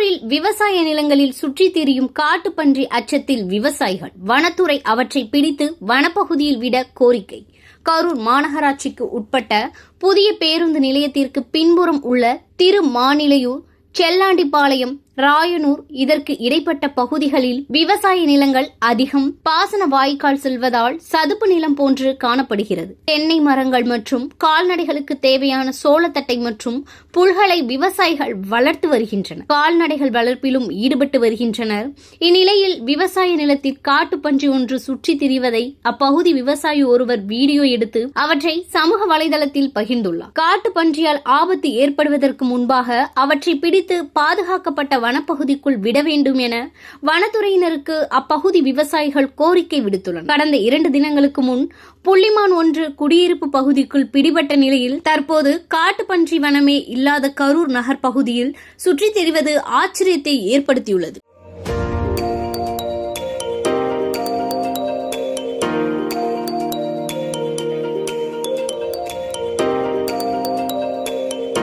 கரூரில் விவசாய நிலங்களில் சுற்றித் திரியும் காட்டுப்பன்றி அச்சத்தில் விவசாயிகள். வனத்துறை அவற்றை பிடித்து வனப்பகுதியில் விட கோரிக்கை. கரூர் மாநகராட்சிக்கு உட்பட்ட புதிய பேருந்து நிலையத்திற்கு பின்புறம் உள்ள திருமாநிலையூர், செல்லாண்டிபாளையம், ராயனூர் இதற்கு இடைப்பட்ட பகுதிகளில் விவசாய நிலங்கள் அதிகம். பாசன வாய்க்கால் செல்வதால் சதுப்பு நிலம் போன்று காணப்படுகிறது. தென்னை மரங்கள் மற்றும் கால்நடைகளுக்கு தேவையான சோளத்தட்டை மற்றும் புல்களை விவசாயிகள் வளர்த்து வருகின்றனர். கால்நடைகள் வளர்ப்பிலும் ஈடுபட்டு வருகின்றனர். இந்நிலையில் விவசாய நிலத்தில் காட்டுப்பன்றி ஒன்று சுற்றித் திரிவதை அப்பகுதி விவசாயி ஒருவர் வீடியோ எடுத்து அவற்றை சமூக வலைதளத்தில் பகிர்ந்துள்ளார். காட்டுப்பன்றியால் ஆபத்து ஏற்படுவதற்கு முன்பாக அவற்றை பிடித்து பாதுகாக்கப்பட்ட வனப்பகுதிக்குள் விட வேண்டும் என வனத்துறையினருக்கு அப்பகுதி விவசாயிகள் கோரிக்கை விடுத்துள்ளனர். கடந்த 2 தினங்களுக்கு முன் புள்ளிமான் ஒன்று குடியிருப்பு பகுதிக்குள் பிடிபட்ட நிலையில் தற்போது காட்டுப்பன்றி வனமே இல்லாத கரூர் நகர் பகுதியில் சுற்றித் திரிவது ஆச்சரியத்தை ஏற்படுத்தியுள்ளது.